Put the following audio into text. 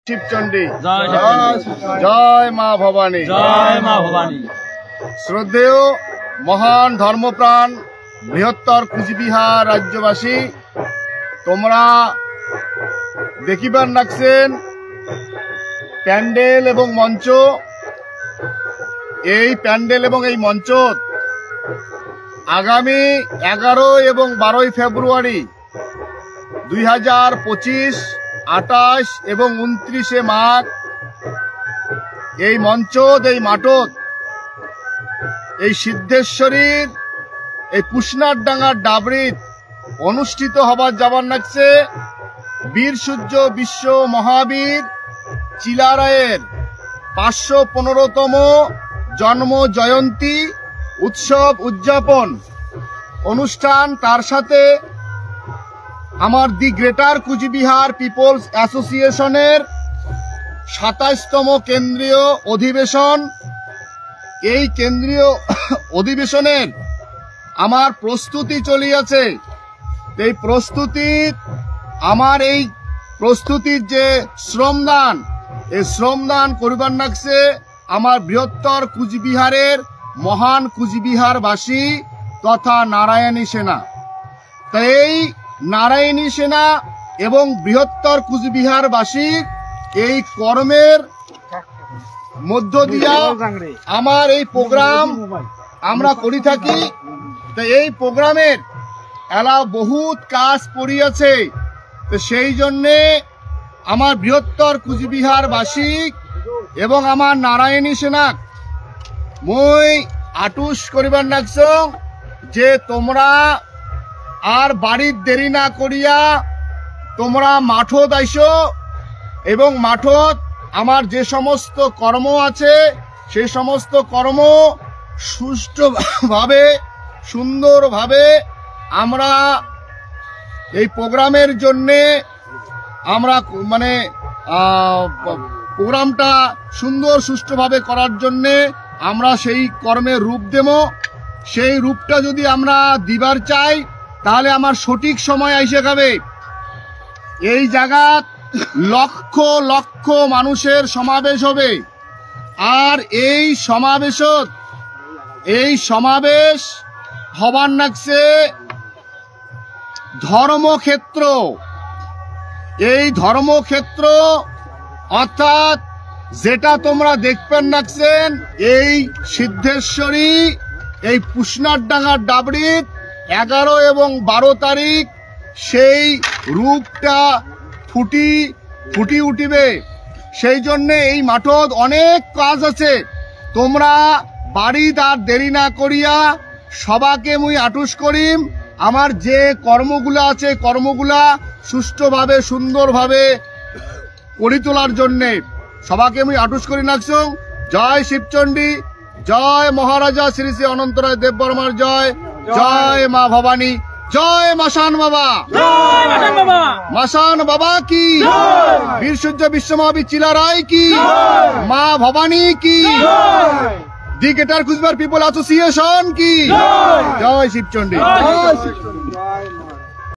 শিবচণ্ডী জয় মা ভবানী জয় মা ভবানী। শ্রদ্ধেয় মহান ধর্মপ্রাণ বৃহত্তর কুচবিহার রাজ্যবাসী, তোমরা দেখিবার নাকছেন প্যান্ডেল এবং মঞ্চ। এই প্যান্ডেল এবং এই মঞ্চ আগামী 11 এবং 12 ফেব্রুয়ারি 2025, 28 এবং 29 মাঘ এই মঞ্চ এই মাঠত এই সিদ্ধেশ্বরীর এই পুষ্নারডাঙ্গার ডাবরিত অনুষ্ঠিত হবার যাবার নাকছে বীর সূর্য বিশ্ব মহাবীর চিলারায়ের 515তম জন্ম জয়ন্তী উৎসব উদযাপন অনুষ্ঠান। তার সাথে আমার দি গ্রেটার কুচবিহার পিপলস অ্যাসোসিয়েশনের 27তম কেন্দ্রীয় অধিবেশন। এই কেন্দ্রীয় অধিবেশনের আমার প্রস্তুতি চলিয়াছে। এই প্রস্তুতির যে শ্রমদান, এই শ্রমদান করিবার নাকছে আমার বৃহত্তর কুচবিহারের মহান কুচবিহারবাসী তথা নারায়ণী সেনা। তাই এই নারায়ণী সেনা এবং বৃহত্তর কুচবিহারবাসীর এই কর্মের মধ্য দিয়া আমার এই প্রোগ্রাম আমরা করি থাকি। তো এই প্রোগ্রামের এলা বহুত কাজ পড়িয়াছে। তো সেই জন্যে আমার বৃহত্তর কুচবিহারবাসী এবং আমার নারায়ণী সেনা মই আটুস করিবার নাকছ যে তোমরা আর বাড়ির দেরি না করিয়া তোমরা মাঠত আইসো এবং মাঠত আমার যে সমস্ত কর্ম আছে সেই সমস্ত কর্ম সুষ্ঠুভাবে সুন্দরভাবে আমরা এই প্রোগ্রামের জন্যে আমরা প্রোগ্রামটা সুন্দর সুষ্ঠুভাবে করার জন্যে আমরা সেই কর্মের রূপ দেব। সেই রূপটা যদি আমরা দিবার চাই তাহলে আমার সঠিক সময় আইসে যাবে। এই জায়গাত লক্ষ লক্ষ মানুষের সমাবেশ হবে। আর এই সমাবেশ হবার নাকছে ধর্মক্ষেত্র। এই ধর্মক্ষেত্র অর্থাৎ যেটা তোমরা দেখবেন নাকছেন এই সিদ্ধেশ্বরী এই পুষ্নারডাঙ্গার ডাবরিত 11 এবং 12 তারিখ সেই রূপটা ফুটি উঠিবে। সেই জন্য এই মাঠত অনেক কাজ আছে। তোমরা বাড়িতে আর দেরি না করিয়া সবাকে মুই আটুস করিম আমার যে কর্মগুলা আছে কর্মগুলা সুষ্ঠুভাবে সুন্দরভাবে করে তোলার জন্যে সবাকে মুই আটুস করি নাকছ। জয় শিবচণ্ডী, জয় মহারাজা শ্রী শ্রী অনন্তরায় দেববর্মার জয়, জয় মা ভবানী, জয় মাসান বাবা, মাসান বাবা কি, বীর সূর্য বিশ্ব মহাবীর চিলারায় কি, মা ভবানী কি, দি গ্রেটার কুচবিহার পিপল অ্যাসোসিয়েশন কি, জয় শিবচণ্ডী।